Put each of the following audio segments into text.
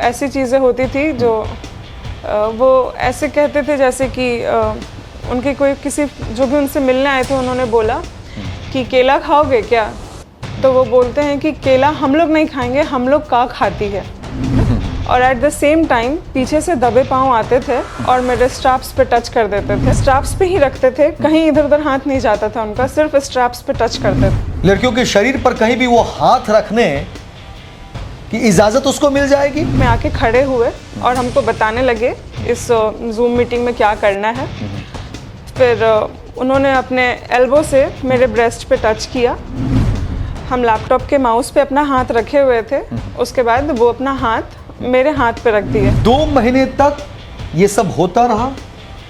ऐसी चीज़ें होती थी जो वो ऐसे कहते थे जैसे कि उनके कोई किसी जो भी उनसे मिलने आए थे उन्होंने बोला कि केला खाओगे क्या, तो वो बोलते हैं कि केला हम लोग नहीं खाएंगे, हम लोग का खाती है। और एट द सेम टाइम पीछे से दबे पाँव आते थे और मेरे स्ट्रैप्स पे टच कर देते थे। स्ट्रैप्स पे ही रखते थे, कहीं इधर उधर हाथ नहीं जाता था उनका, सिर्फ स्ट्रैप्स पे टच करते थे। लड़कियों के शरीर पर कहीं भी वो हाथ रखने की इजाजत उसको मिल जाएगी? में आके खड़े हुए और हमको बताने लगे इस जूम मीटिंग में क्या करना है। फिर उन्होंने अपने एल्बो से मेरे ब्रेस्ट पे टच किया। हम लैपटॉप के माउस पे अपना हाथ रखे हुए थे, उसके बाद वो अपना हाथ मेरे हाथ पे रख दिए। 2 महीने तक ये सब होता रहा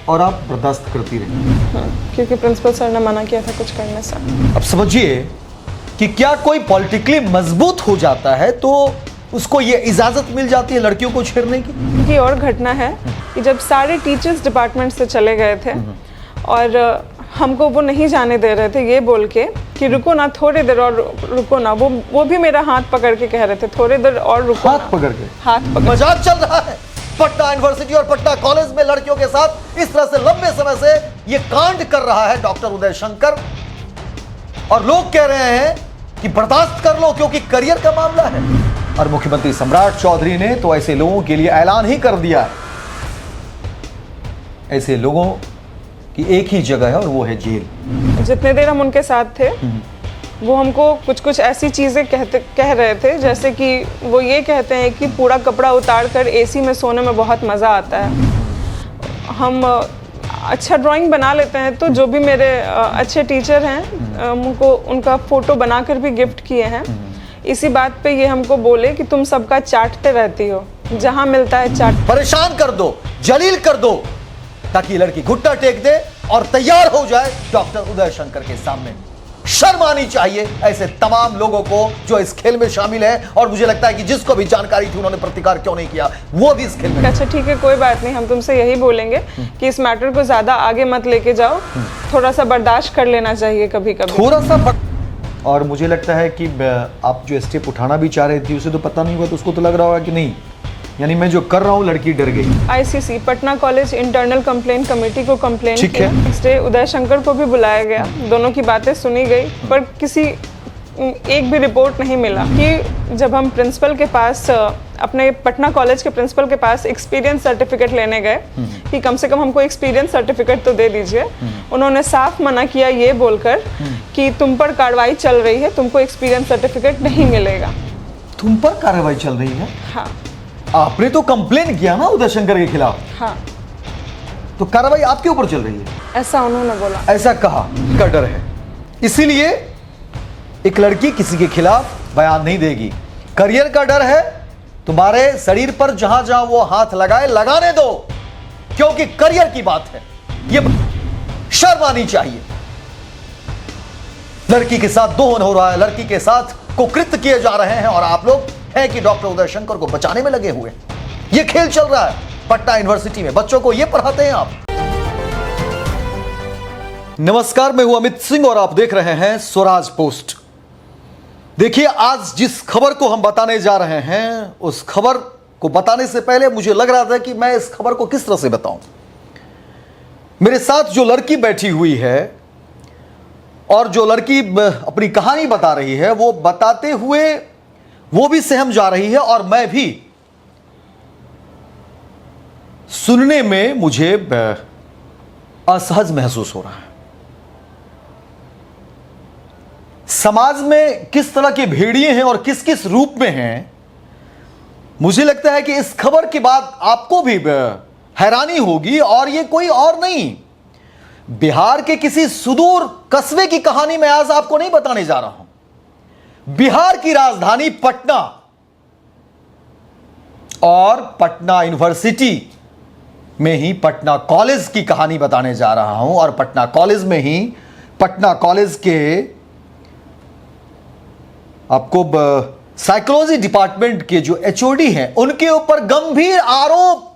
और आप बर्दाश्त करती रही? क्योंकि प्रिंसिपल सर ने मना किया था कुछ करने से। अब समझिए कि क्या कोई पॉलिटिकली मजबूत हो जाता है तो उसको ये इजाजत मिल जाती है लड़कियों को छेड़ने की? ये और घटना है कि जब सारे टीचर्स डिपार्टमेंट से चले गए थे और हमको वो नहीं जाने दे रहे थे, ये बोल के कि रुको ना थोड़ी देर और रुको ना, वो भी मेरा हाथ पकड़ के कह रहे थे थोड़ी देर और रुको। हाथ पकड़ के? हाथ पकड़। मजाक चल रहा है? पटना यूनिवर्सिटी और पटना कॉलेज में लड़कियों के साथ इस तरह से लंबे समय से ये कांड कर रहा है डॉक्टर उदय शंकर, और लोग कह रहे हैं कि बर्दाश्त कर लो क्योंकि करियर का मामला है। और मुख्यमंत्री सम्राट चौधरी ने तो ऐसे लोगों के लिए ऐलान ही कर दिया, ऐसे लोगों की एक ही जगह है और वो है जेल। जितने देर हम उनके साथ थे वो हमको कुछ कुछ ऐसी चीज़ें कह रहे थे, जैसे कि वो ये कहते हैं कि पूरा कपड़ा उतार कर एसी में सोने में बहुत मज़ा आता है। हम अच्छा ड्राइंग बना लेते हैं, तो जो भी मेरे अच्छे टीचर हैं उनको उनका फ़ोटो बनाकर भी गिफ्ट किए हैं। इसी बात पे ये हमको बोले कि तुम सबका चाटते रहती हो, जहाँ मिलता है चाट। परेशान कर दो, जलील कर दो, ताकि ये लड़की घुट्टा टेक दे और तैयार हो जाए डॉक्टर उदय शंकर के सामने। शर्म आनी चाहिए ऐसे तमाम लोगों को जो इस खेल में शामिल है, और मुझे लगता है कि जिसको भी जानकारी थी उन्होंने प्रतिकार क्यों नहीं किया, वो भी इस खेल में। अच्छा ठीक है, कोई बात नहीं, हम तुमसे यही बोलेंगे कि इस मैटर को ज्यादा आगे मत लेके जाओ, थोड़ा सा बर्दाश्त कर लेना चाहिए कभी कभी, थोड़ा सा। और मुझे लगता है कि आप जो स्टेप उठाना भी चाह रही थी उसे तो पता नहीं हुआ, तो उसको तो लग रहा होगा कि नहीं, यानी मैं जो कर रहा हूँ लड़की डर गई। ICC Patna college internal complaint committee को कंप्लेंट किया। नेक्स्ट डे उदय शंकर को भी बुलाया गया, दोनों की बातें सुनी गई, पर किसी एक भी रिपोर्ट नहीं मिला कि जब हम प्रिंसिपल के पास अपने पटना कॉलेज के प्रिंसिपल के पास एक्सपीरियंस सर्टिफिकेट लेने गए कि कम से कम हमको एक्सपीरियंस सर्टिफिकेट तो दे दीजिए, उन्होंने साफ मना किया ये बोलकर कि तुम पर कार्रवाई चल रही है, तुमको एक्सपीरियंस सर्टिफिकेट नहीं मिलेगा। तुम पर कार्रवाई चल रही है? हाँ। आपने तो कंप्लेन किया ना उदय शंकर के खिलाफ? हाँ। तो कार्रवाई आपके ऊपर चल रही है? ऐसा उन्होंने बोला। ऐसा कहा का डर है, इसीलिए एक लड़की किसी के खिलाफ बयान नहीं देगी। करियर का डर है, तुम्हारे शरीर पर जहां जहां वो हाथ लगाए लगाने दो, क्योंकि करियर की बात है। ये शर्म आनी चाहिए। लड़की के साथ दोहन हो रहा है, लड़की के साथ कुकृत्य किए जा रहे हैं, और आप लोग हैं कि डॉक्टर उदय शंकर को बचाने में लगे हुए। ये खेल चल रहा है पटना यूनिवर्सिटी में, बच्चों को ये पढ़ाते हैं आप। नमस्कार, मैं हूं अमित सिंह और आप देख रहे हैं स्वराज पोस्ट। देखिए, आज जिस खबर को हम बताने जा रहे हैं, उस खबर को बताने से पहले मुझे लग रहा था कि मैं इस खबर को किस तरह से बताऊं। मेरे साथ जो लड़की बैठी हुई है और जो लड़की अपनी कहानी बता रही है, वो बताते हुए वो भी सहम जा रही है और मैं भी। सुनने में मुझे असहज महसूस हो रहा है। समाज में किस तरह के भेड़िए हैं और किस किस रूप में हैं, मुझे लगता है कि इस खबर के बाद आपको भी हैरानी होगी। और ये कोई और नहीं, बिहार के किसी सुदूर कस्बे की कहानी मैं आज आपको नहीं बताने जा रहा हूं। बिहार की राजधानी पटना और पटना यूनिवर्सिटी में ही पटना कॉलेज की कहानी बताने जा रहा हूं। और पटना कॉलेज में ही पटना कॉलेज के आपको साइकोलॉजी डिपार्टमेंट के जो एचओडी हैं, उनके ऊपर गंभीर आरोप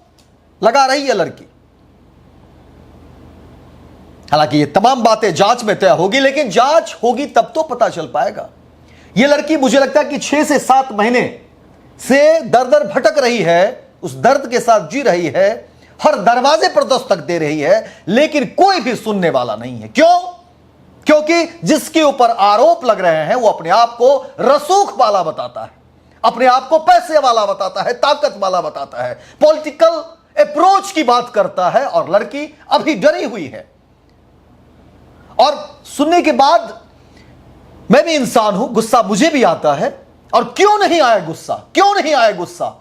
लगा रही है लड़की। हालांकि ये तमाम बातें जांच में तय होगी, लेकिन जांच होगी तब तो पता चल पाएगा। ये लड़की मुझे लगता है कि 6 से 7 महीने से दर दर भटक रही है, उस दर्द के साथ जी रही है, हर दरवाजे पर दस्तक दे रही है, लेकिन कोई भी सुनने वाला नहीं है। क्यों? क्योंकि जिसके ऊपर आरोप लग रहे हैं वो अपने आप को रसूख वाला बताता है, अपने आप को पैसे वाला बताता है, ताकत वाला बताता है, पॉलिटिकल अप्रोच की बात करता है, और लड़की अभी डरी हुई है। और सुनने के बाद मैं भी इंसान हूं, गुस्सा मुझे भी आता है। और क्यों नहीं आया गुस्सा? क्यों नहीं आया गुस्सा?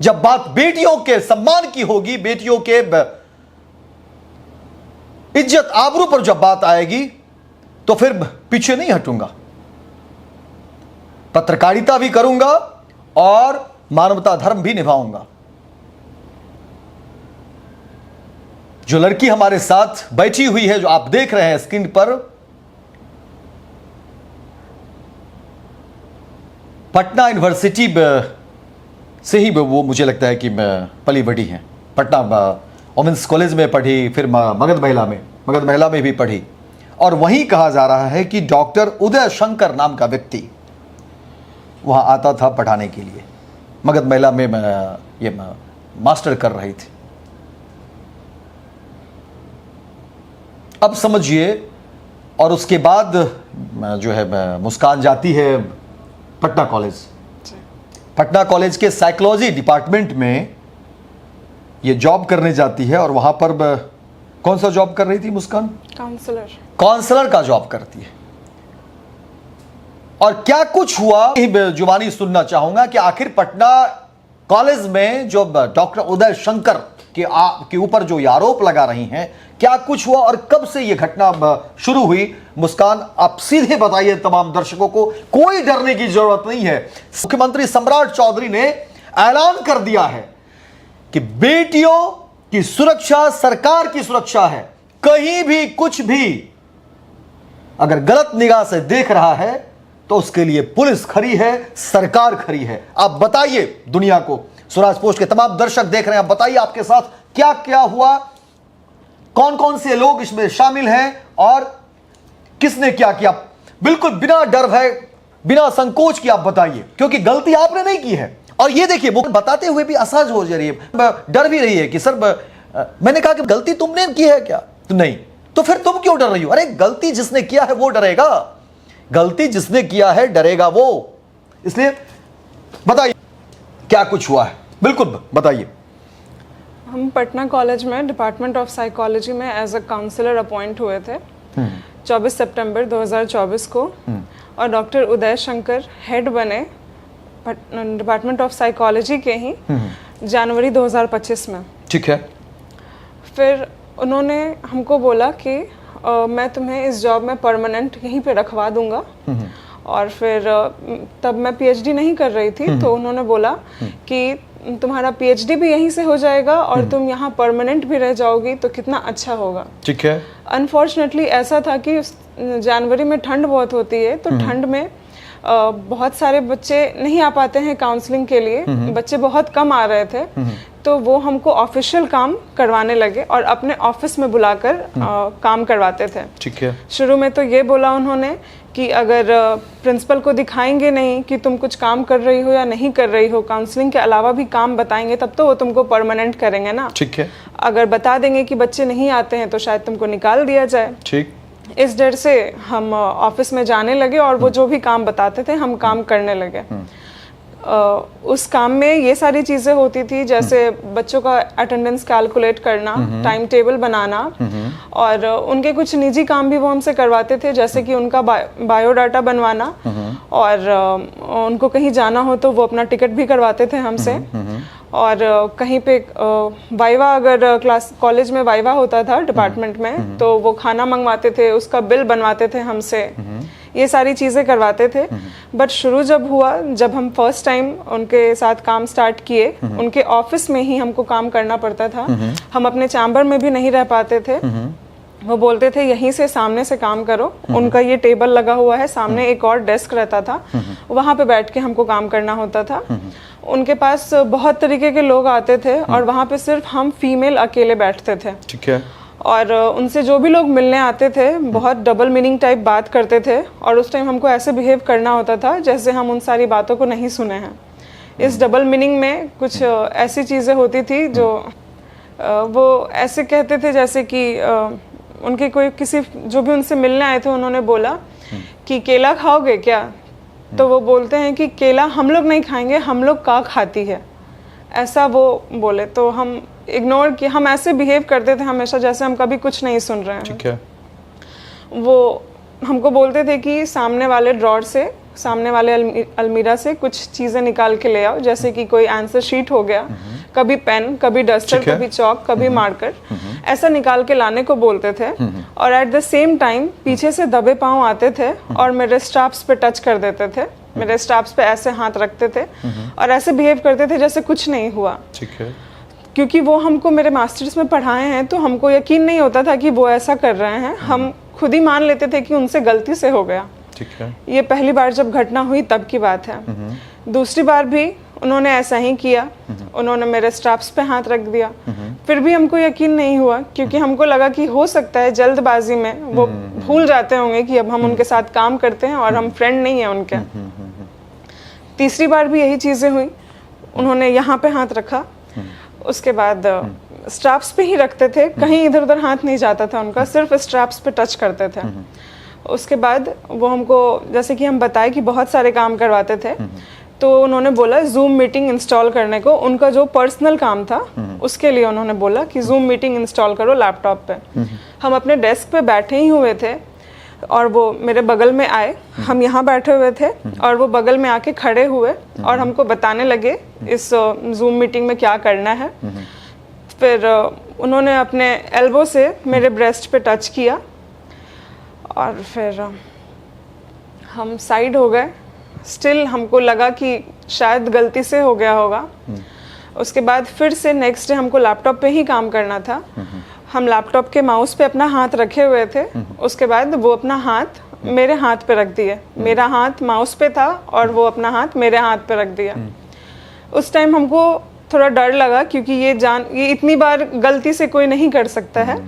जब बात बेटियों के सम्मान की होगी, बेटियों के इज्जत आबरू पर जब बात आएगी, तो फिर पीछे नहीं हटूंगा, पत्रकारिता भी करूंगा और मानवता धर्म भी निभाऊंगा। जो लड़की हमारे साथ बैठी हुई है, जो आप देख रहे हैं स्क्रीन पर, पटना यूनिवर्सिटी से ही वो मुझे लगता है कि पली बड़ी हैं। पटना वुमेंस कॉलेज में पढ़ी, फिर मगध महिला में भी पढ़ी। और वहीं कहा जा रहा है कि डॉक्टर उदय शंकर नाम का व्यक्ति वहां आता था पढ़ाने के लिए। मगध महिला में ये मास्टर कर रही थी। अब समझिए, और उसके बाद जो है मुस्कान जाती है पटना कॉलेज। पटना कॉलेज के साइकोलॉजी डिपार्टमेंट में ये जॉब करने जाती है, और वहां पर कौन सा जॉब कर रही थी मुस्कान? काउंसलर का जॉब करती है। और क्या कुछ हुआ, जुबानी सुनना चाहूंगा कि आखिर पटना कॉलेज में जो डॉक्टर उदय शंकर के ऊपर जो आरोप लगा रही हैं, क्या कुछ हुआ और कब से यह घटना शुरू हुई? मुस्कान, आप सीधे बताइए तमाम दर्शकों को, कोई डरने की जरूरत नहीं है। मुख्यमंत्री सम्राट चौधरी ने ऐलान कर दिया है कि बेटियों की सुरक्षा सरकार की सुरक्षा है। कहीं भी कुछ भी अगर गलत निगाह से देख रहा है तो उसके लिए पुलिस खड़ी है, सरकार खड़ी है। आप बताइए दुनिया को, स्वराज पोस्ट के तमाम दर्शक देख रहे हैं, आप बताइए आपके साथ क्या क्या हुआ, कौन कौन से लोग इसमें शामिल हैं और किसने क्या किया। बिल्कुल बिना डर भय, बिना संकोच की आप बताइए, क्योंकि गलती आपने नहीं की है। और ये देखिए, वो बताते हुए भी असहज हो जा रही है, डर भी रही है कि सर मैंने कहा कि गलती तुमने की है क्या? तो नहीं, तो फिर तुम क्यों डर रही हो? अरे गलती जिसने किया है वो डरेगा, गलती जिसने किया है डरेगा वो। इसलिए बताइए क्या कुछ हुआ है, बिल्कुल बताइए। हम पटना कॉलेज में डिपार्टमेंट ऑफ साइकोलॉजी में एज अ काउंसलर अपॉइंट हुए थे 24 सितंबर 2024 को, और डॉक्टर उदय शंकर हेड बने डिपार्टमेंट ऑफ साइकोलॉजी के ही जनवरी 2025 में। ठीक है। फिर उन्होंने हमको बोला कि मैं तुम्हें इस जॉब में परमानेंट यहीं पे रखवा दूंगा। और फिर तब मैं पीएचडी नहीं कर रही थी, तो उन्होंने बोला कि तुम्हारा पीएचडी भी यहीं से हो जाएगा और तुम यहाँ परमानेंट भी रह जाओगी, तो कितना अच्छा होगा। ठीक है। अनफॉर्चुनेटली ऐसा था कि जनवरी में ठंड बहुत होती है, तो ठंड में बहुत सारे बच्चे नहीं आ पाते हैं काउंसलिंग के लिए, बच्चे बहुत कम आ रहे थे, तो वो हमको ऑफिशियल काम करवाने लगे और अपने ऑफिस में बुलाकर काम करवाते थे। ठीक है। शुरू में तो ये बोला उन्होंने कि अगर प्रिंसिपल को दिखाएंगे नहीं कि तुम कुछ काम कर रही हो या नहीं कर रही हो, काउंसलिंग के अलावा भी काम बताएंगे, तब तो वो तुमको परमानेंट करेंगे ना। ठीक है। अगर बता देंगे कि बच्चे नहीं आते हैं तो शायद तुमको निकाल दिया जाए। ठीक। इस डर से हम ऑफिस में जाने लगे और वो जो भी काम बताते थे हम काम करने लगे। उस काम में ये सारी चीजें होती थी, जैसे बच्चों का अटेंडेंस कैलकुलेट करना, टाइम टेबल बनाना, और उनके कुछ निजी काम भी वो हमसे करवाते थे, जैसे कि उनका बायोडाटा बनवाना, और उनको कहीं जाना हो तो वो अपना टिकट भी करवाते थे हमसे। और कहीं पे वाइवा, अगर कॉलेज में वाइवा होता था डिपार्टमेंट में, तो वो खाना मंगवाते थे, उसका बिल बनवाते थे हमसे, ये सारी चीज़ें करवाते थे। बट शुरू जब हुआ, जब हम फर्स्ट टाइम उनके साथ काम स्टार्ट किए, उनके ऑफिस में ही हमको काम करना पड़ता था, हम अपने चैम्बर में भी नहीं रह पाते थे। वो बोलते थे यहीं से सामने से काम करो, उनका ये टेबल लगा हुआ है, सामने एक और डेस्क रहता था, वहाँ पे बैठ के हमको काम करना होता था। उनके पास बहुत तरीके के लोग आते थे और वहाँ पे सिर्फ हम फीमेल अकेले बैठते थे। ठीक है। और उनसे जो भी लोग मिलने आते थे बहुत डबल मीनिंग टाइप बात करते थे, और उस टाइम हमको ऐसे बिहेव करना होता था जैसे हम उन सारी बातों को नहीं सुने हैं। इस डबल मीनिंग में कुछ ऐसी चीज़ें होती थी जो वो ऐसे कहते थे जैसे कि उनके कोई किसी जो भी उनसे मिलने आए थे उन्होंने बोला कि केला खाओगे क्या, तो वो बोलते हैं कि केला हम लोग नहीं खाएंगे, हम लोग का खाती है, ऐसा वो बोले। तो हम इग्नोर किए, हम ऐसे बिहेव करते थे हमेशा जैसे हम कभी कुछ नहीं सुन रहे हैं। ठीक है। वो हमको बोलते थे कि सामने वाले ड्रॉर से, सामने वाले अलमीरा से कुछ चीज़ें निकाल के ले आओ, जैसे कि कोई आंसर शीट हो गया, कभी पेन, कभी डस्टर, कभी चौक, कभी मार्कर, ऐसा निकाल के लाने को बोलते थे। और एट द सेम टाइम पीछे से दबे पांव आते थे और मेरे स्टाफ्स पे टच कर देते थे, मेरे स्टाफ्स पे ऐसे हाथ रखते थे और ऐसे बिहेव करते थे जैसे कुछ नहीं हुआ। ठीक है। क्योंकि वो हमको मेरे मास्टर्स में पढ़ाए हैं तो हमको यकीन नहीं होता था कि वो ऐसा कर रहे हैं, हम खुद ही मान लेते थे कि उनसे गलती से हो गया। ठीक है। ये पहली बार जब घटना हुई तब की बात है। दूसरी बार भी उन्होंने ऐसा ही किया, उन्होंने मेरे स्टाफ्स पे हाथ रख दिया, फिर भी हमको यकीन नहीं हुआ क्योंकि हमको लगा कि हो सकता है जल्दबाजी में वो भूल जाते होंगे कि अब हम उनके साथ काम करते हैं और हम फ्रेंड नहीं है उनके। तीसरी बार भी यही चीज़ें हुई, उन्होंने यहाँ पे हाथ रखा, उसके बाद स्ट्रैप्स पे ही रखते थे, कहीं इधर उधर हाथ नहीं जाता था उनका, सिर्फ स्ट्रैप्स पे टच करते थे। उसके बाद वो हमको, जैसे कि हम बताए कि बहुत सारे काम करवाते थे, तो उन्होंने बोला जूम मीटिंग इंस्टॉल करने को, उनका जो पर्सनल काम था उसके लिए उन्होंने बोला कि जूम मीटिंग इंस्टॉल करो लैपटॉप पे। हम अपने डेस्क पे बैठे ही हुए थे और वो मेरे बगल में आए, हम यहाँ बैठे हुए थे और वो बगल में आके खड़े हुए और हमको बताने लगे इस जूम मीटिंग में क्या करना है। फिर उन्होंने अपने एल्बो से मेरे ब्रेस्ट पे टच किया और फिर हम साइड हो गए। स्टिल हमको लगा कि शायद गलती से हो गया होगा। उसके बाद फिर से नेक्स्ट डे हमको लैपटॉप पे ही काम करना था। हम लैपटॉप के माउस पे अपना हाथ रखे हुए थे, उसके बाद वो अपना हाथ मेरे हाथ पे रख दिए, मेरा हाथ माउस पे था और वो अपना हाथ मेरे हाथ पे रख दिया। उस टाइम हमको थोड़ा डर लगा क्योंकि ये इतनी बार गलती से कोई नहीं कर सकता है।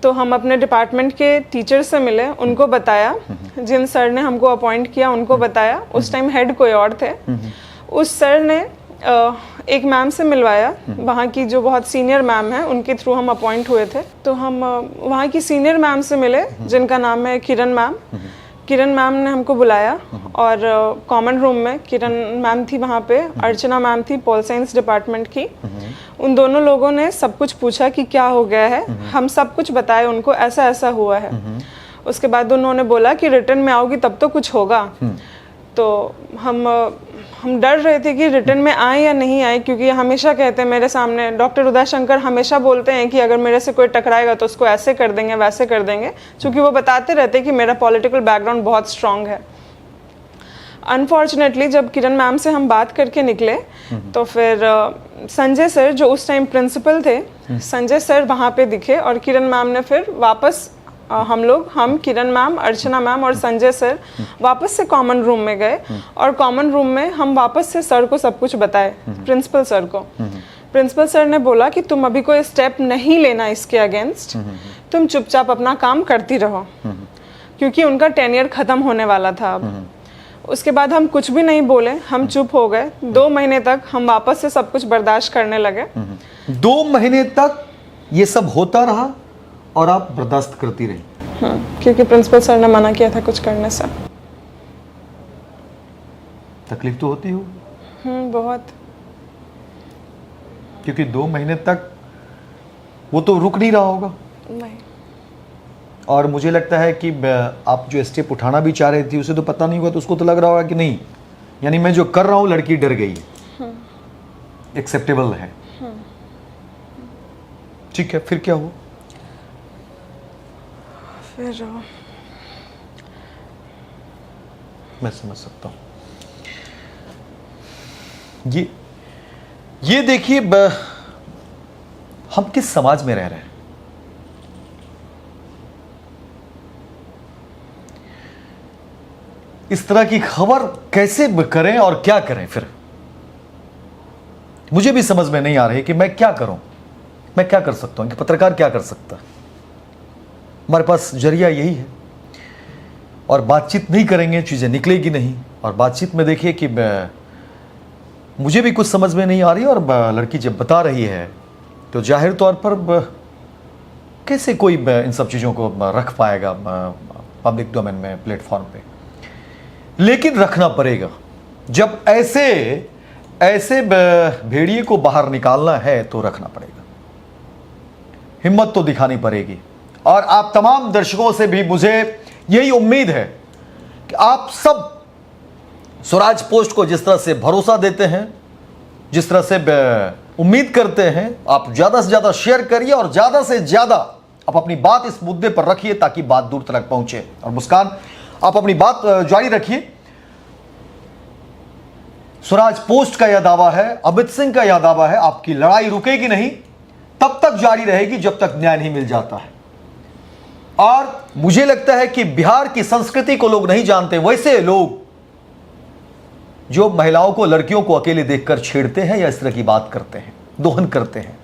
तो हम अपने डिपार्टमेंट के टीचर से मिले, उनको बताया, जिन सर ने हमको अपॉइंट किया उनको बताया। उस टाइम हेड कोई और थे। उस सर ने एक मैम से मिलवाया, वहाँ की जो बहुत सीनियर मैम है, उनके थ्रू हम अपॉइंट हुए थे। तो हम वहाँ की सीनियर मैम से मिले जिनका नाम है किरण मैम। किरण मैम ने हमको बुलाया और कॉमन रूम में किरण मैम थी, वहाँ पे अर्चना मैम थी पॉल साइंस डिपार्टमेंट की। उन दोनों लोगों ने सब कुछ पूछा कि क्या हो गया है, हम सब कुछ बताए उनको, ऐसा ऐसा हुआ है। उसके बाद उन्होंने बोला कि रिटर्न में आओगी तब तो कुछ होगा। तो हम डर रहे थे कि रिटर्न में आए या नहीं आए, क्योंकि हमेशा कहते हैं मेरे सामने, डॉक्टर उदय शंकर हमेशा बोलते हैं कि अगर मेरे से कोई टकराएगा तो उसको ऐसे कर देंगे वैसे कर देंगे, क्योंकि वो बताते रहते हैं कि मेरा पॉलिटिकल बैकग्राउंड बहुत स्ट्रांग है। अनफॉर्चुनेटली जब किरण मैम से हम बात करके निकले तो फिर संजय सर जो उस टाइम प्रिंसिपल थे, संजय सर वहाँ पे दिखे और किरण मैम ने फिर वापस हम किरण मैम, अर्चना मैम और संजय सर वापस से कॉमन रूम में गए और कॉमन रूम में हम वापस से सर को सब कुछ बताए, प्रिंसिपल सर को। प्रिंसिपल सर ने बोला कि तुम अभी कोई स्टेप नहीं लेना इसके अगेंस्ट, तुम चुपचाप अपना काम करती रहो, क्योंकि उनका टेन्योर खत्म होने वाला था अब। उसके बाद हम कुछ भी नहीं बोले, हम चुप हो गए। 2 महीने तक हम वापस से सब कुछ बर्दाश्त करने लगे। 2 महीने तक ये सब होता रहा और आप बर्दाश्त करती रही? क्योंकि प्रिंसिपल सर ने मना किया था कुछ करने से। तकलीफ तो होती हो? बहुत। क्योंकि 2 महीने तक वो तो रुक नहीं रहा होगा। नहीं। और मुझे लगता है कि आप जो स्टेप उठाना भी चाह रही थी उसे तो पता नहीं हुआ, तो उसको तो लग रहा होगा कि नहीं, यानी मैं जो कर रहा हूं लड़की डर गई है, एक्सेप्टेबल है। ठीक है, फिर क्या हुआ? फिर मैं समझ सकता हूं। ये देखिए, हम किस समाज में रह रहे हैं। इस तरह की खबर कैसे करें और क्या करें? फिर मुझे भी समझ में नहीं आ रही कि मैं क्या करूं, मैं क्या कर सकता हूं, कि पत्रकार क्या कर सकता है। हमारे पास जरिया यही है और बातचीत नहीं करेंगे चीजें निकलेगी नहीं। और बातचीत में देखिए कि मुझे भी कुछ समझ में नहीं आ रही, और लड़की जब बता रही है तो जाहिर तौर पर कैसे कोई इन सब चीज़ों को रख पाएगा पब्लिक डोमेन में, प्लेटफॉर्म पे। लेकिन रखना पड़ेगा। जब ऐसे भेड़िए को बाहर निकालना है तो रखना पड़ेगा, हिम्मत तो दिखानी पड़ेगी। और आप तमाम दर्शकों से भी मुझे यही उम्मीद है कि आप सब स्वराज पोस्ट को जिस तरह से भरोसा देते हैं, जिस तरह से उम्मीद करते हैं, आप ज़्यादा से ज़्यादा शेयर करिए और ज़्यादा से ज़्यादा आप अपनी बात इस मुद्दे पर रखिए ताकि बात दूर तक पहुंचे। और मुस्कान, आप अपनी बात जारी रखिए। स्वराज पोस्ट का यह दावा है, अमित सिंह का यह दावा है, आपकी लड़ाई रुकेगी नहीं, तब तक जारी रहेगी जब तक न्याय नहीं मिल जाता है। और मुझे लगता है कि बिहार की संस्कृति को लोग नहीं जानते, वैसे लोग जो महिलाओं को, लड़कियों को अकेले देखकर छेड़ते हैं या इस तरह की बात करते हैं, दोहन करते हैं,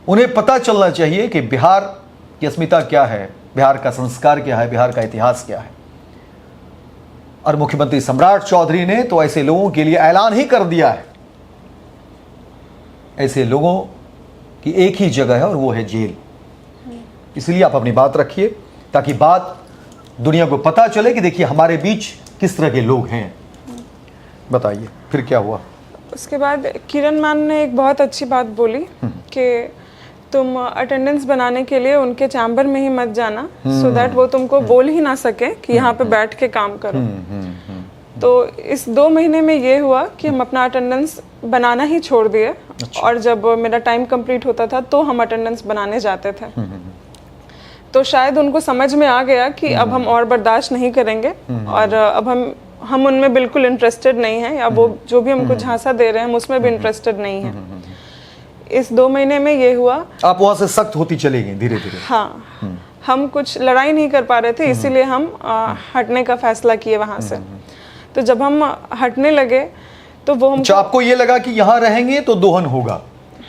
उन्हें पता चलना चाहिए कि बिहार की अस्मिता क्या है, बिहार का संस्कार क्या है, बिहार का इतिहास क्या है। और मुख्यमंत्री सम्राट चौधरी ने तो ऐसे लोगों के लिए ऐलान ही कर दिया है। ऐसे लोगों की एक ही जगह है और वो है जेल। इसलिए आप अपनी बात रखिए ताकि बात दुनिया को पता चले कि देखिए हमारे बीच किस तरह के लोग हैं। बताइए फिर क्या हुआ? उसके बाद किरण मैम ने एक बहुत अच्छी बात बोली कि तुम अटेंडेंस बनाने के लिए उनके चैम्बर में ही मत जाना, सो दैट वो तुमको बोल ही ना सके कि यहाँ पे बैठ के काम करो। तो इस 2 महीने में ये हुआ कि हम अपना अटेंडेंस बनाना ही छोड़ दिए। अच्छा। और जब मेरा टाइम कंप्लीट होता था तो हम अटेंडेंस बनाने जाते थे। तो शायद उनको समझ में आ गया कि अब हम और बर्दाश्त नहीं करेंगे और अब हम उनमें बिल्कुल इंटरेस्टेड नहीं हैं, या वो जो भी हमको झांसा दे रहे हैं हम उसमें भी इंटरेस्टेड नहीं हैं। इस 2 महीने में ये हुआ। आप वहां से सख्त होती चली गई धीरे धीरे? हाँ, हम कुछ लड़ाई नहीं कर पा रहे थे, इसीलिए हम हटने का फैसला किए वहां से। तो जब हम हटने लगे तो वो हमको, आपको ये लगा कि यहाँ रहेंगे तो दोहन होगा,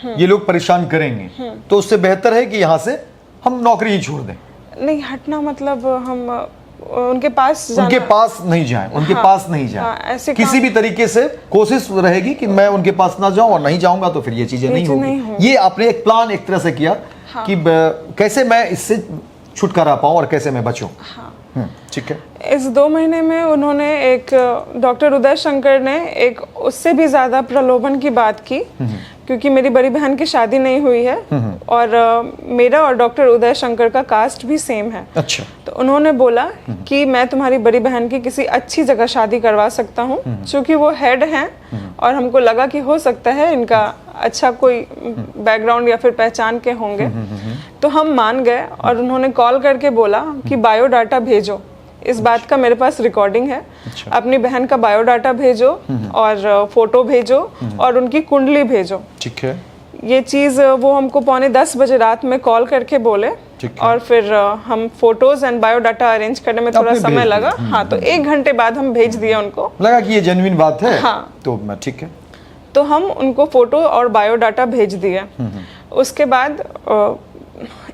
ये लोग परेशान करेंगे, तो उससे बेहतर है कि यहाँ से हम नौकरी ही छोड़ दें? नहीं, हटना मतलब हम उनके पास जाना, उनके पास नहीं जाएं, उनके पास नहीं जाएं। ऐसे किसी भी तरीके से कोशिश रहेगी कि मैं उनके पास ना जाऊं, और नहीं जाऊंगा तो फिर ये चीजें नहीं होंगी। ये आपने एक प्लान एक तरह से किया कि कैसे मैं इससे छुटकारा पाऊं और कैसे मैं बचूं। ठीक है। इस 2 महीने में उन्होंने एक डॉक्टर उदय शंकर ने एक उससे भी ज्यादा प्रलोभन की बात की, क्योंकि मेरी बड़ी बहन की शादी नहीं हुई है और मेरा और डॉक्टर उदय शंकर का कास्ट भी सेम है। अच्छा। तो उन्होंने बोला कि मैं तुम्हारी बड़ी बहन की किसी अच्छी जगह शादी करवा सकता हूँ, क्योंकि वो हेड हैं और हमको लगा कि हो सकता है इनका अच्छा कोई बैकग्राउंड या फिर पहचान के होंगे। तो हम मान गए और उन्होंने कॉल करके बोला कि बायोडाटा भेजो। इस बात का मेरे पास रिकॉर्डिंग है। अच्छा। अपनी बहन का बायोडाटा भेजो और फोटो भेजो और उनकी कुंडली भेजो। ठीक है। ये चीज़ वो हमको 9:45 बजे रात में कॉल करके बोले, और फिर हम फोटोज एंड बायोडाटा अरेंज करने में थोड़ा समय लगा। हाँ, तो 1 घंटे बाद हम भेज दिए उनको। लगा कि ये जेन्युइन बात है। हाँ, तो ठीक है। तो हम उनको फोटो और बायोडाटा भेज दिए। उसके बाद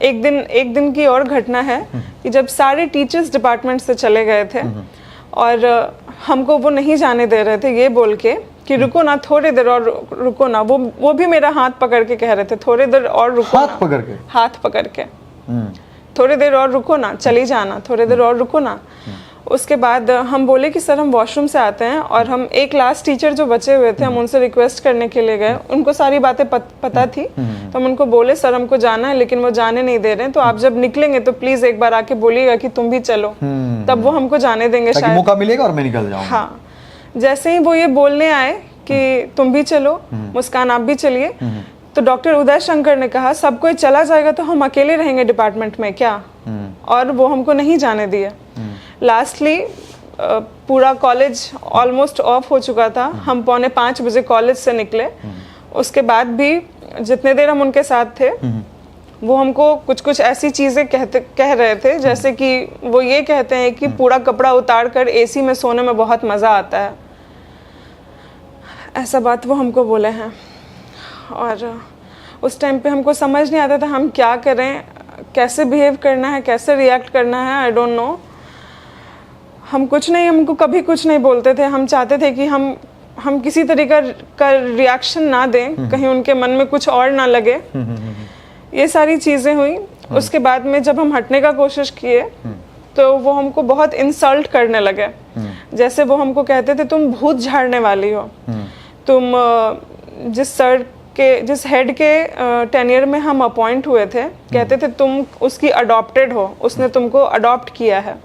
एक दिन की और घटना है कि जब सारे टीचर्स डिपार्टमेंट से चले गए थे और हमको वो नहीं जाने दे रहे थे, ये बोल के कि रुको ना, थोड़ी देर और रुको ना। वो भी मेरा हाथ पकड़ के कह रहे थे थोड़ी देर और रुको। हाथ पकड़ के? हाथ पकड़ के थोड़ी देर और रुको ना, चली जाना, थोड़ी देर और रुको ना। उसके बाद हम बोले कि सर हम वॉशरूम से आते हैं, और हम एक क्लास टीचर जो बचे हुए थे हम उनसे रिक्वेस्ट करने के लिए गए। उनको सारी बातें पता थी, तो हम उनको बोले सर हमको जाना है, लेकिन वो जाने नहीं दे रहे हैं, तो आप जब निकलेंगे तो प्लीज एक बार आके बोलिएगा कि तुम भी चलो, तब वो हमको जाने देंगे, शायद मौका मिलेगा और मैं निकल जाऊंगा। हाँ, जैसे ही वो ये बोलने आए कि तुम भी चलो, मुस्कान आप भी चलिए, तो डॉक्टर उदय शंकर ने कहा सब कोई चला जाएगा तो हम अकेले रहेंगे डिपार्टमेंट में क्या, और वो हमको नहीं जाने दिए। लास्टली पूरा कॉलेज ऑलमोस्ट ऑफ हो चुका था, हम 4:45 बजे कॉलेज से निकले। उसके बाद भी जितने देर हम उनके साथ थे वो हमको कुछ ऐसी चीज़ें कह रहे थे, जैसे कि वो ये कहते हैं कि पूरा कपड़ा उतार कर एसी में सोने में बहुत मज़ा आता है, ऐसा बात वो हमको बोले हैं। और उस टाइम पे हमको समझ नहीं आता था हम क्या करें, कैसे बिहेव करना है, कैसे रिएक्ट करना है, आई डोंट नो। हमको कभी कुछ नहीं बोलते थे। हम चाहते थे कि हम हम किसी तरीका का रिएक्शन ना दें, कहीं उनके मन में कुछ और ना लगे, ये सारी चीज़ें हुई। उसके बाद में जब हम हटने का कोशिश किए तो वो हमको बहुत इंसल्ट करने लगे। जैसे वो हमको कहते थे तुम भूत झाड़ने वाली हो, तुम जिस हेड के टेन्योर में हम अपॉइंट हुए थे, कहते थे तुम उसकी अडॉप्टेड हो, उसने तुमको अडॉप्ट किया है।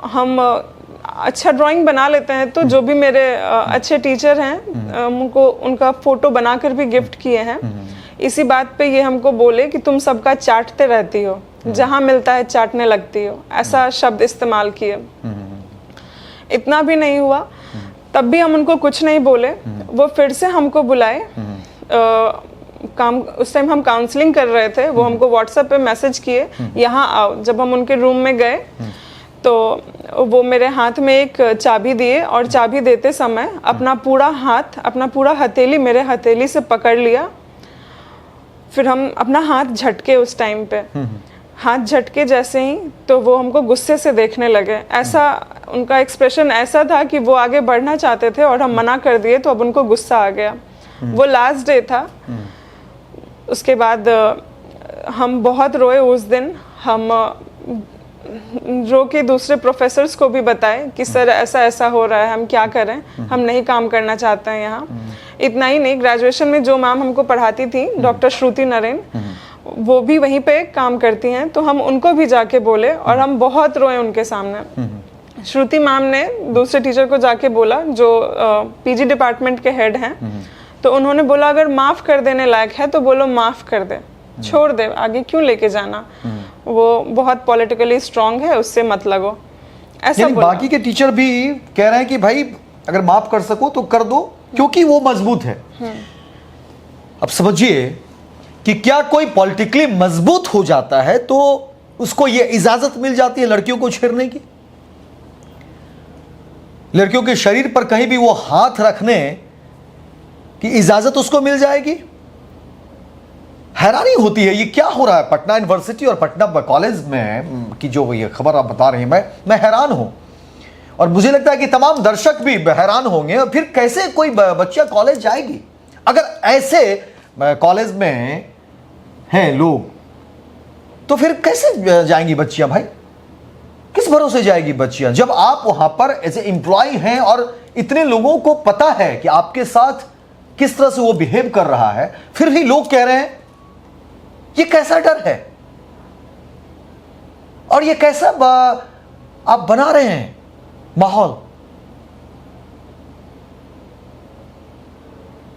हम अच्छा ड्राइंग बना लेते हैं तो जो भी मेरे अच्छे टीचर हैं उनको उनका फोटो बनाकर भी गिफ्ट किए हैं। इसी बात पे ये हमको बोले कि तुम सबका चाटते रहती हो, जहां मिलता है चाटने लगती हो, ऐसा शब्द इस्तेमाल किए। इतना भी नहीं हुआ, तब भी हम उनको कुछ नहीं बोले। वो फिर से हमको बुलाए, उस टाइम हम काउंसलिंग कर रहे थे, वो हमको व्हाट्सएप पे मैसेज किए यहाँ आओ। जब हम उनके रूम में गए तो वो मेरे हाथ में एक चाबी दिए और चाबी देते समय अपना पूरा हथेली मेरे हथेली से पकड़ लिया। फिर हम अपना हाथ झटके, उस टाइम पे हाथ झटके जैसे ही तो वो हमको गुस्से से देखने लगे। ऐसा उनका एक्सप्रेशन ऐसा था कि वो आगे बढ़ना चाहते थे और हम मना कर दिए, तो अब उनको गुस्सा आ गया। वो लास्ट डे था। उसके बाद हम बहुत रोए उस दिन। हम रो के दूसरे प्रोफेसर्स को भी बताए कि सर ऐसा ऐसा हो रहा है, हम क्या करें, हम नहीं काम करना चाहते हैं यहाँ। इतना ही नहीं, ग्रेजुएशन में जो मैम हमको पढ़ाती थी, डॉक्टर श्रुति नरेन, वो भी वहीं पे काम करती हैं, तो हम उनको भी जाके बोले और हम बहुत रोए उनके सामने। श्रुति मैम ने दूसरे टीचर को जाके बोला जो पीजी डिपार्टमेंट के हेड हैं, तो उन्होंने बोला अगर माफ कर देने लायक है तो बोलो माफ कर दे, छोड़ दे, आगे क्यों लेके जाना, वो बहुत पॉलिटिकली स्ट्रांग है, उससे मत लगो, ऐसा बोला। बाकी के टीचर भी कह रहे हैं कि भाई अगर माफ कर सको तो कर दो, क्योंकि वो मजबूत है। अब समझिए कि क्या कोई पॉलिटिकली मजबूत हो जाता है तो उसको ये इजाजत मिल जाती है लड़कियों को छेड़ने की, लड़कियों के शरीर पर कहीं भी वो हाथ रखने की इजाजत उसको मिल जाएगी। हैरानी होती है ये क्या हो रहा है पटना यूनिवर्सिटी और पटना कॉलेज में की जो ये खबर आप बता रहे हैं, मैं हैरान हूं और मुझे लगता है कि तमाम दर्शक भी हैरान होंगे। और फिर कैसे कोई बच्चा कॉलेज जाएगी अगर ऐसे कॉलेज में हैं लोग, तो फिर कैसे जाएंगी बच्चियां भाई, किस भरोसे जाएगी बच्चियां जब आप वहां पर एज ए एम्प्लॉय हैं और इतने लोगों को पता है कि आपके साथ किस तरह से वो बिहेव कर रहा है, फिर भी लोग कह रहे हैं ये कैसा डर है और ये कैसा आप बना रहे हैं माहौल।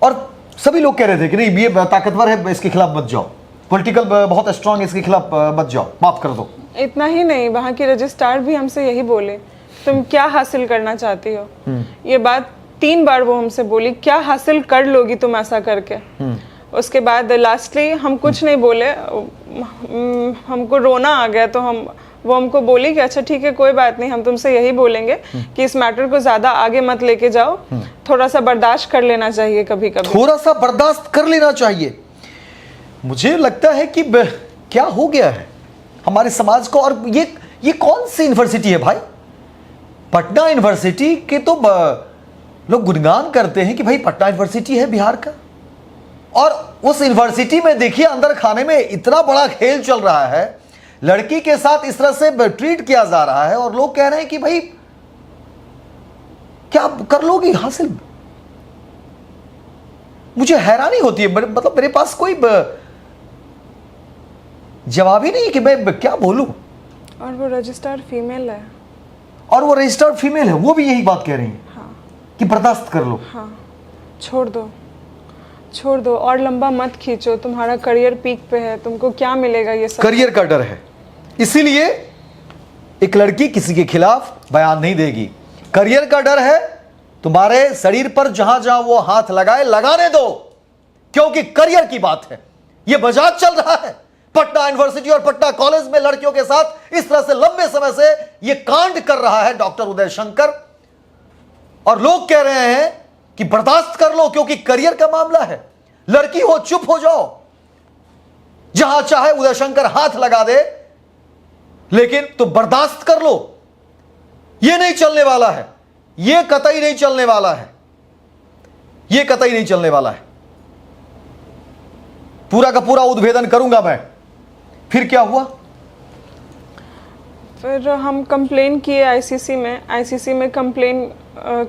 और सभी लोग कह रहे थे कि नहीं ये ताकतवर है, इसके खिलाफ मत जाओ, पॉलिटिकल बहुत स्ट्रांग है, इसके खिलाफ मत जाओ, माफ कर दो। इतना ही नहीं, वहां की रजिस्ट्रार भी हमसे यही बोले तुम क्या हासिल करना चाहती हो। ये बात 3 बार वो हमसे बोली, क्या हासिल कर लोगी तुम ऐसा करके। उसके बाद लास्टली हम कुछ नहीं बोले, हमको रोना आ गया, तो वो हमको बोली कि अच्छा ठीक है कोई बात नहीं, हम तुमसे यही बोलेंगे कि इस मैटर को ज्यादा आगे मत लेके जाओ, थोड़ा सा बर्दाश्त कर लेना चाहिए, कभी कभी थोड़ा सा बर्दाश्त कर लेना चाहिए। मुझे लगता है कि क्या हो गया है हमारे समाज को। और ये कौन सी यूनिवर्सिटी है भाई, पटना यूनिवर्सिटी के तो लोग गुणगान करते हैं कि भाई पटना यूनिवर्सिटी है बिहार का, और उस यूनिवर्सिटी में देखिए अंदर खाने में इतना बड़ा खेल चल रहा है, लड़की के साथ इस तरह से ट्रीट किया जा रहा है और लोग कह रहे हैं कि भाई क्या कर लोगी हासिल। मुझे हैरानी होती है, मतलब मेरे पास कोई जवाब ही नहीं कि मैं क्या बोलूं। और वो रजिस्ट्रार फीमेल है, और वो रजिस्ट्रार फीमेल है, वो भी यही बात कह रही है। हाँ। कि बर्दाश्त कर लो। हाँ, छोड़ दो और लंबा मत खींचो, तुम्हारा करियर पीक पे है, तुमको क्या मिलेगा ये सब। करियर का डर है, इसीलिए एक लड़की किसी के खिलाफ बयान नहीं देगी। करियर का डर है, तुम्हारे शरीर पर जहां जहां वो हाथ लगाए लगाने दो, क्योंकि करियर की बात है। ये मजाक चल रहा है पटना यूनिवर्सिटी और पटना कॉलेज में लड़कियों के साथ इस तरह से लंबे समय से ये कांड कर रहा है डॉक्टर उदय शंकर, और लोग कह रहे हैं कि बर्दाश्त कर लो क्योंकि करियर का मामला है। लड़की हो चुप हो जाओ, जहां चाहे उदय शंकर हाथ लगा दे, लेकिन तो बर्दाश्त कर लो। यह नहीं चलने वाला है, यह कतई नहीं चलने वाला है। ये कतई नहीं चलने वाला है। पूरा का पूरा उद्भेदन करूंगा मैं। फिर क्या हुआ? फिर हम कंप्लेन किए आईसीसी में कंप्लेन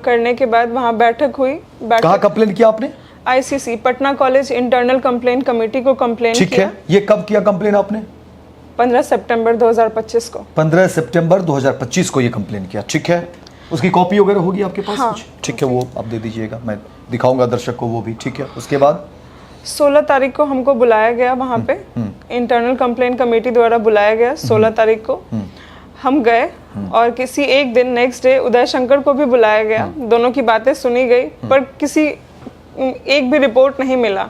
करने के बाद वहाँ बैठक हुई। कहाँ कंप्लेन किया आपने? ICC, Patna college internal complain committee को कंप्लेन ठीक किया। है, ये कब किया कंप्लेन आपने? 15 सितंबर 2025 को। 15 सितंबर 2025 को ये कंप्लेन किया। ठीक है, उसकी कॉपी वगैरह होगी आपके पास? हाँ, कुछ? ठीक है, वो आप दे दीजिएगा, मैं दिखाऊंगा दर्शक को वो भी। ठीक है, उसके बाद 16 तारीख को हमको बुलाया गया वहाँ पे, इंटरनल कंप्लेन कमेटी द्वारा बुलाया गया 16 तारीख को। हम गए और किसी एक दिन नेक्स्ट डे उदय शंकर को भी बुलाया गया। दोनों की बातें सुनी गई, पर किसी एक भी रिपोर्ट नहीं मिला,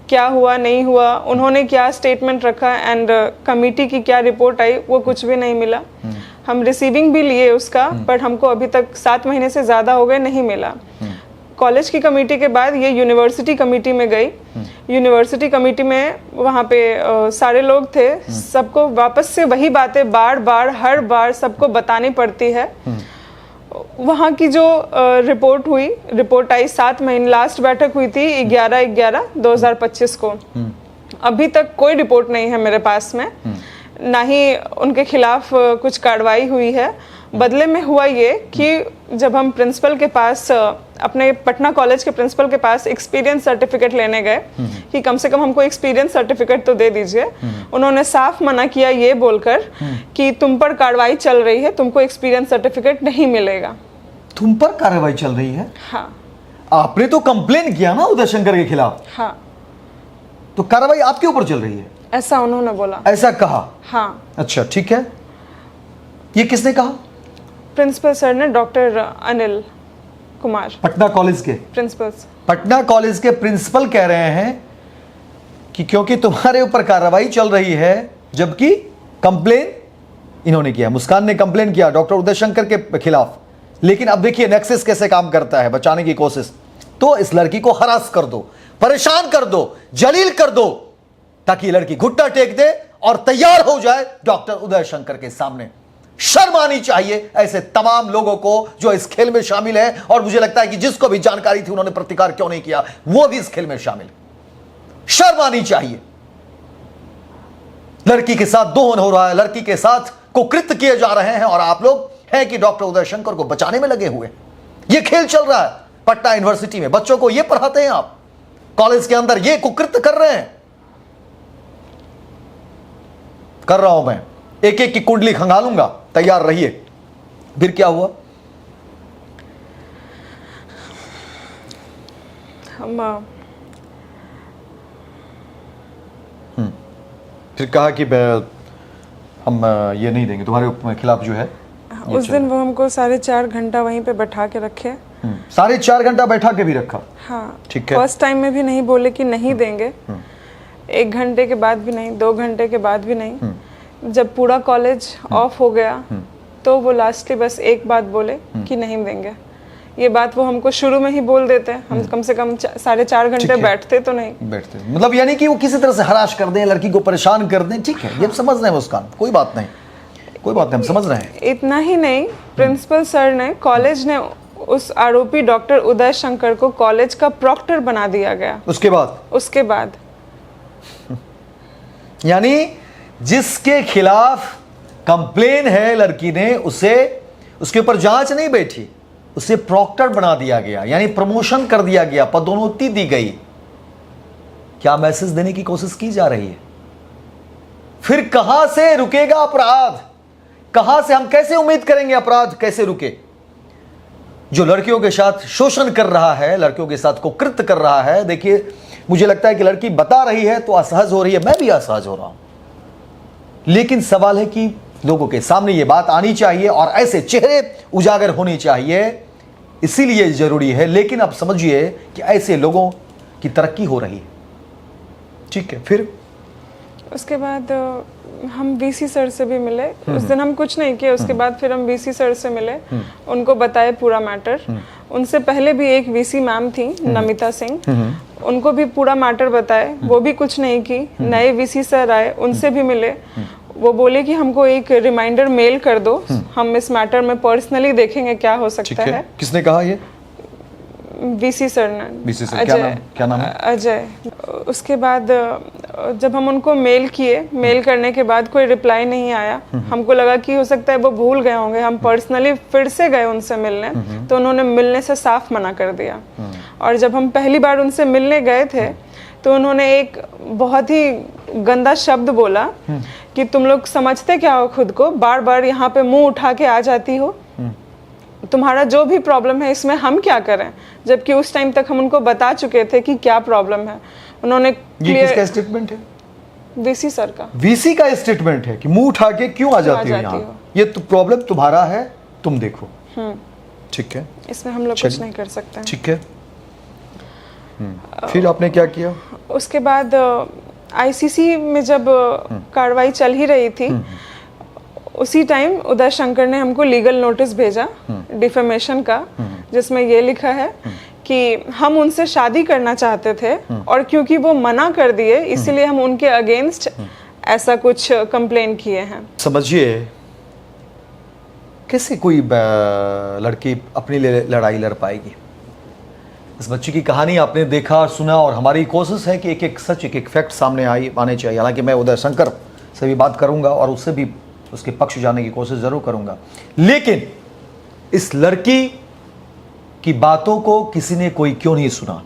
क्या हुआ नहीं हुआ, उन्होंने क्या स्टेटमेंट रखा एंड कमेटी की क्या रिपोर्ट आई, वो कुछ भी नहीं मिला। हम रिसीविंग भी लिए उसका, पर हमको अभी तक 7 महीने से ज़्यादा हो गए, नहीं मिला। कॉलेज की कमेटी के बाद ये यूनिवर्सिटी कमेटी में गई। यूनिवर्सिटी कमेटी में वहाँ पे सारे लोग थे, सबको वापस से वही बातें बार बार हर बार सबको बतानी पड़ती है। वहाँ की जो रिपोर्ट आई 7 महीने, लास्ट बैठक हुई थी 11/11/2025 को। अभी तक कोई रिपोर्ट नहीं है मेरे पास में, ना ही उनके खिलाफ कुछ कार्रवाई हुई है। बदले में हुआ ये कि जब हम प्रिंसिपल के पास, अपने पटना कॉलेज के प्रिंसिपल के पास एक्सपीरियंस सर्टिफिकेट लेने गए कि कम से कम हमको एक्सपीरियंस सर्टिफिकेट तो दे दीजिए, उन्होंने साफ मना किया ये बोलकर कि तुम पर कार्रवाई चल रही है, तुमको एक्सपीरियंस सर्टिफिकेट नहीं मिलेगा। तुम पर कार्रवाई चल रही है? हाँ। आपने तो कंप्लेन किया ना उदय शंकर के खिलाफ? हाँ। तो कार्रवाई आपके ऊपर चल रही है, ऐसा उन्होंने बोला। ऐसा कहा? हाँ। अच्छा, ठीक है। ये किसने कहा? प्रिंसिपल सर ने, डॉक्टर अनिल कुमार, पटना कॉलेज के प्रिंसिपल। पटना कॉलेज के प्रिंसिपल कह रहे हैं कि क्योंकि तुम्हारे ऊपर कार्रवाई चल रही है, जबकि कंप्लेन इन्होंने किया, मुस्कान ने कंप्लेन किया डॉक्टर उदय शंकर के खिलाफ। लेकिन अब देखिए नेक्सस कैसे काम करता है, बचाने की कोशिश। तो इस लड़की को हरास कर दो, परेशान कर दो, जलील कर दो, ताकि लड़की घुट्टा टेक दे और तैयार हो जाए डॉक्टर उदय शंकर के सामने। शर्म आनी चाहिए ऐसे तमाम लोगों को जो इस खेल में शामिल है। और मुझे लगता है कि जिसको भी जानकारी थी उन्होंने प्रतिकार क्यों नहीं किया, वो भी इस खेल में शामिल। शर्म आनी चाहिए। लड़की के साथ दोहन हो रहा है, लड़की के साथ कुकृत्य किए जा रहे हैं, और आप लोग हैं कि डॉक्टर उदय शंकर को बचाने में लगे हुए। ये खेल चल रहा है पटना यूनिवर्सिटी में, बच्चों को ये पढ़ाते हैं आप, कॉलेज के अंदर ये कुकृत्य कर रहे हैं। कर रहा हूं मैं, एक एक की कुंडली खंगालूंगा, तैयार रहिए। फिर क्या हुआ? फिर कहा कि हम ये नहीं देंगे तुम्हारे खिलाफ जो है। उस दिन वो हमको 4.5 घंटा वहीं पे बैठा के रखे। 4.5 घंटा बैठा के भी रखा? हाँ। ठीक है। फर्स्ट टाइम में भी नहीं बोले कि नहीं देंगे, 1 घंटे के बाद भी नहीं, 2 घंटे के बाद भी नहीं। जब पूरा कॉलेज ऑफ हो गया तो वो लास्टली बस एक बात बोले कि नहीं देंगे। ये बात वो हमको शुरू में ही बोल देते, हम कम से कम 4.5 घंटे बैठते तो नहीं बैठते। मतलब यानी कि वो किसी तरह से हराश कर दें, लड़की को परेशान कर दें। ठीक है, ये समझ रहे हैं मुस्कान, कोई बात नहीं, कोई बात नहीं, हम समझ रहे हैं। इतना ही नहीं, प्रिंसिपल सर ने, कॉलेज ने उस आरोपी डॉक्टर उदय शंकर को कॉलेज का प्रॉक्टर बना दिया गया। उसके बाद यानी जिसके खिलाफ कंप्लेन है लड़की ने, उसे, उसके ऊपर जांच नहीं बैठी, उसे प्रॉक्टर बना दिया गया, यानी प्रमोशन कर दिया गया, पदोन्नति दी गई। क्या मैसेज देने की कोशिश की जा रही है? फिर कहां से रुकेगा अपराध? कहां से, हम कैसे उम्मीद करेंगे अपराध कैसे रुके? जो लड़कियों के साथ शोषण कर रहा है, लड़कियों के साथ कुकृत्य कर रहा है। देखिए, मुझे लगता है कि लड़की बता रही है तो असहज हो रही है, मैं भी असहज हो रहा हूं। लेकिन सवाल है कि लोगों के सामने ये बात आनी चाहिए और ऐसे चेहरे उजागर होने चाहिए, इसीलिए जरूरी है। लेकिन अब समझिए कि ऐसे लोगों की तरक्की हो रही है। ठीक है, फिर उसके बाद हम वीसी सर से भी मिले। उस दिन हम कुछ नहीं किए, उसके बाद फिर हम वीसी सर से मिले, उनको बताए पूरा मैटर। उनसे पहले भी एक वीसी मैम थी, नमिता सिंह, उनको भी पूरा मैटर बताए, वो भी कुछ नहीं की। नए वीसी सर आए, उनसे भी मिले, वो बोले कि हमको एक रिमाइंडर मेल कर दो, हम इस मैटर में पर्सनली देखेंगे क्या हो सकता है। किसने कहा ये? वीसी सर ने। वीसी सर, क्या नाम है? अजय। उसके बाद जब हम उनको मेल किए, मेल करने के बाद कोई रिप्लाई नहीं आया। हमको लगा कि हो सकता है वो भूल गए होंगे। हम पर्सनली फिर से गए उनसे मिलने, तो उन्होंने मिलने से साफ मना कर दिया। और जब हम पहली बार उनसे मिलने गए थे तो उन्होंने एक बहुत ही गंदा शब्द बोला कि तुम लोग समझते क्या हो खुद को, बार बार यहाँ पे मुंह उठा के आ जाती हो, तुम्हारा जो भी प्रॉब्लम है इसमें हम क्या करें। जबकि उस टाइम तक हम उनको बता चुके थे कि क्या प्रॉब्लम है। उन्होंने ये किसका स्टेटमेंट है? वीसी सर का। वीसी का स्टेटमेंट है कि मुंह उठा के क्यों आ जाती हो यहाँ, ये तो प्रॉब्लम तुम्हारा है, तुम देखो। ठीक है, इसमें हम लोग कुछ नहीं कर सकते। ठीक है। फिर आपने क्या किया? उसके बाद आईसीसी में जब कार्रवाई चल ही रही थी, उसी टाइम उदय शंकर ने हमको लीगल नोटिस भेजा डिफेमेशन का, जिसमें ये लिखा है कि हम उनसे शादी करना चाहते थे और क्योंकि वो मना कर दिए इसलिए हम उनके अगेंस्ट ऐसा कुछ कंप्लेन किए हैं। समझिए कैसे कोई लड़की अपने लिए लड़ाई लड़ पाएगी। इस बच्ची की कहानी आपने देखा और सुना, और हमारी कोशिश है कि एक एक सच, एक एक फैक्ट सामने आने चाहिए। हालांकि मैं उदय शंकर से भी बात करूंगा और उससे भी उसके पक्ष जाने की कोशिश जरूर करूंगा, लेकिन इस लड़की की बातों को किसी ने कोई क्यों नहीं सुना,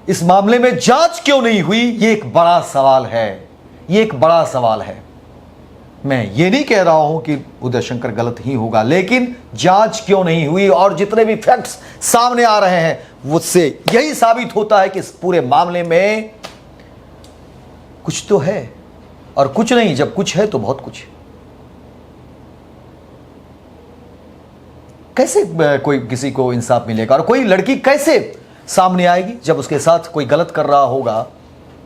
इस मामले में जांच क्यों नहीं हुई, ये एक बड़ा सवाल है। ये एक बड़ा सवाल है। मैं ये नहीं कह रहा हूं कि उदय शंकर गलत ही होगा, लेकिन जांच क्यों नहीं हुई और जितने भी फैक्ट्स सामने आ रहे हैं उससे यही साबित होता है कि इस पूरे मामले में कुछ तो है और कुछ नहीं। जब कुछ है तो बहुत कुछ है। कैसे कोई किसी को इंसाफ मिलेगा और कोई लड़की कैसे सामने आएगी जब उसके साथ कोई गलत कर रहा होगा,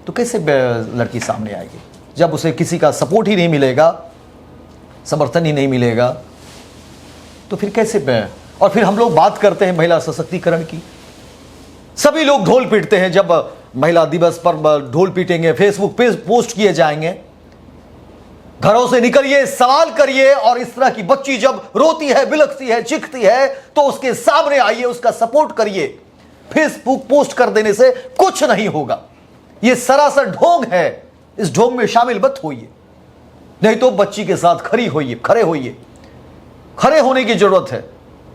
तो कैसे लड़की सामने आएगी जब उसे किसी का सपोर्ट ही नहीं मिलेगा, समर्थन ही नहीं मिलेगा, तो फिर कैसे और फिर हम लोग बात करते हैं महिला सशक्तिकरण की, सभी लोग ढोल पीटते हैं। जब महिला दिवस पर ढोल पीटेंगे, फेसबुक पे पोस्ट किए जाएंगे, घरों से निकलिए, सवाल करिए, और इस तरह की बच्ची जब रोती है, बिलखती है, चीखती है तो उसके सामने आइए, उसका सपोर्ट करिए। फेसबुक पोस्ट कर देने से कुछ नहीं होगा। यह सरासर ढोंग है, इस ढोंग में शामिल मत होइए, नहीं तो बच्ची के साथ खड़े होइए। खड़े होने की जरूरत है।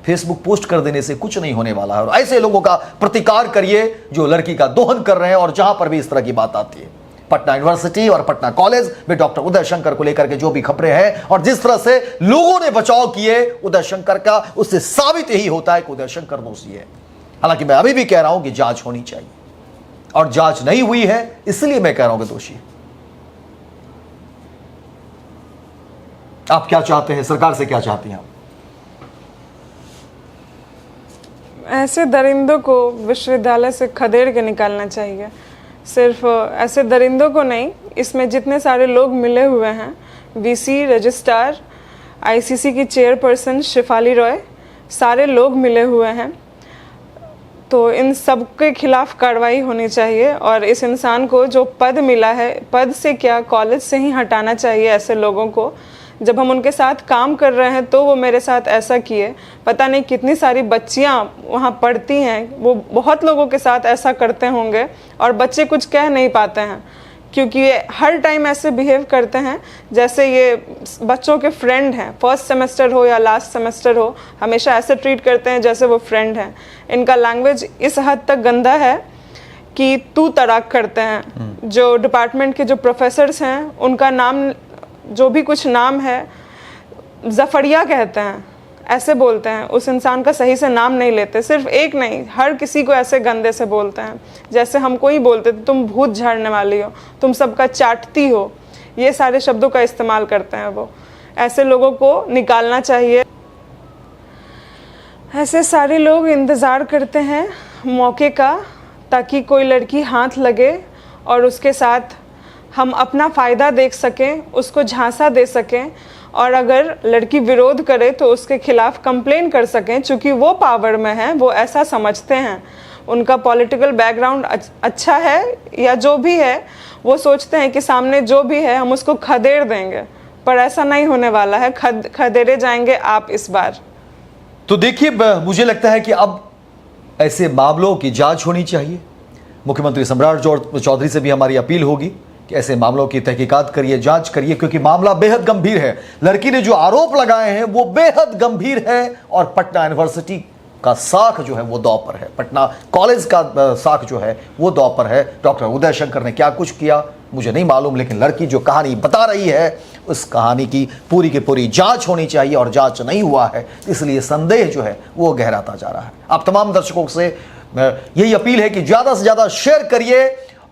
फेसबुक पोस्ट कर देने से कुछ नहीं होने वाला है, और ऐसे लोगों का प्रतिकार करिए जो लड़की का दोहन कर रहे हैं। और जहां पर भी इस तरह की बात आती है, पटना यूनिवर्सिटी और पटना कॉलेज में डॉक्टर उदय शंकर को लेकर के जो भी खबरें हैं और जिस तरह से लोगों ने बचाव किए उदय शंकर का, उससे साबित यही होता है कि उदय शंकर दोषी है। हालांकि मैं अभी भी कह रहा हूं कि जांच होनी चाहिए, और जांच नहीं हुई है, इसलिए मैं कह रहा हूं कि दोषी है। आप क्या चाहते हैं? सरकार से क्या चाहती हैं आप? ऐसे दरिंदों को विश्वविद्यालय से खदेड़ के निकालना चाहिए। सिर्फ ऐसे दरिंदों को नहीं, इसमें जितने सारे लोग मिले हुए हैं, वीसी, रजिस्ट्रार, आईसीसी की चेयरपर्सन शिफाली रॉय, सारे लोग मिले हुए हैं, तो इन सब के खिलाफ कार्रवाई होनी चाहिए। और इस इंसान को जो पद मिला है, पद से क्या, कॉलेज से ही हटाना चाहिए ऐसे लोगों को। जब हम उनके साथ काम कर रहे हैं तो वो मेरे साथ ऐसा किए। पता नहीं कितनी सारी बच्चियां वहाँ पढ़ती हैं, वो बहुत लोगों के साथ ऐसा करते होंगे और बच्चे कुछ कह नहीं पाते हैं, क्योंकि ये हर टाइम ऐसे बिहेव करते हैं जैसे ये बच्चों के फ्रेंड हैं। फर्स्ट सेमेस्टर हो या लास्ट सेमेस्टर हो, हमेशा ऐसे ट्रीट करते हैं जैसे वो फ्रेंड हैं। इनका लैंग्वेज इस हद तक गंदा है कि तू तड़ाक करते हैं। जो डिपार्टमेंट के जो प्रोफेसर्स हैं, उनका नाम, जो भी कुछ नाम है, जफरिया कहते हैं, ऐसे बोलते हैं। उस इंसान का सही से नाम नहीं लेते। सिर्फ एक नहीं, हर किसी को ऐसे गंदे से बोलते हैं, जैसे हमको ही बोलते थे, तुम भूत झाड़ने वाली हो, तुम सबका चाटती हो। ये सारे शब्दों का इस्तेमाल करते हैं वो। ऐसे लोगों को निकालना चाहिए। ऐसे सारे लोग इंतज़ार करते हैं मौके का, ताकि कोई लड़की हाथ लगे और उसके साथ हम अपना फ़ायदा देख सकें, उसको झांसा दे सकें, और अगर लड़की विरोध करे तो उसके खिलाफ कंप्लेन कर सकें। चूँकि वो पावर में है, वो ऐसा समझते हैं, उनका पॉलिटिकल बैकग्राउंड अच्छा है या जो भी है, वो सोचते हैं कि सामने जो भी है हम उसको खदेड़ देंगे, पर ऐसा नहीं होने वाला है। खदेड़े जाएंगे आप इस बार। तो देखिए, मुझे लगता है कि अब ऐसे मामलों की जांच होनी चाहिए। मुख्यमंत्री सम्राट चौधरी से भी हमारी अपील होगी कि ऐसे मामलों की तहकीकात करिए, जांच करिए, क्योंकि मामला बेहद गंभीर है। लड़की ने जो आरोप लगाए हैं वो बेहद गंभीर है और पटना यूनिवर्सिटी का साख जो है वो दांव पर है, पटना कॉलेज का साख जो है वो दांव पर है। डॉक्टर उदय शंकर ने क्या कुछ किया मुझे नहीं मालूम, लेकिन लड़की जो कहानी बता रही है उस कहानी की पूरी जांच होनी चाहिए और जांच नहीं हुआ है, इसलिए संदेह जो है वो गहराता जा रहा है। आप तमाम दर्शकों से यही अपील है कि ज्यादा से ज्यादा शेयर करिए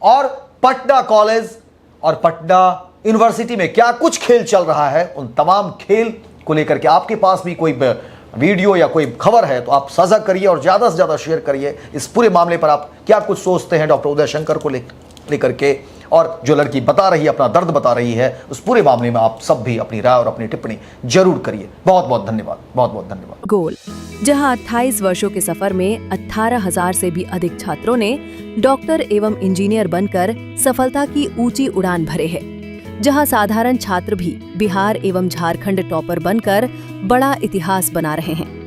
और पटना कॉलेज और पटना यूनिवर्सिटी में क्या कुछ खेल चल रहा है उन तमाम खेल को लेकर के आपके पास भी कोई वीडियो या कोई खबर है तो आप साझा करिए और ज्यादा से ज्यादा शेयर करिए। इस पूरे मामले पर आप क्या कुछ सोचते हैं डॉक्टर उदय शंकर को लेकर के, और जो लड़की बता रही है, अपना दर्द बता रही है, उस पूरे मामले में आप सब भी अपनी राय और अपनी टिप्पणी जरूर करिए। बहुत बहुत धन्यवाद, बहुत बहुत धन्यवाद। गोल, जहां 28 वर्षों के सफर में 18,000 से भी अधिक छात्रों ने डॉक्टर एवं इंजीनियर बनकर सफलता की ऊंची उड़ान भरे है, जहां साधारण छात्र भी बिहार एवं झारखंड टॉपर बनकर बड़ा इतिहास बना रहे हैं।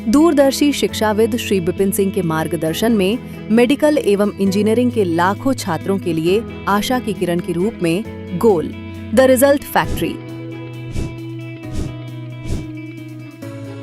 दूरदर्शी शिक्षाविद श्री विपिन सिंह के मार्गदर्शन में मेडिकल एवं इंजीनियरिंग के लाखों छात्रों के लिए आशा की किरण के रूप में गोल, द रिजल्ट फैक्ट्री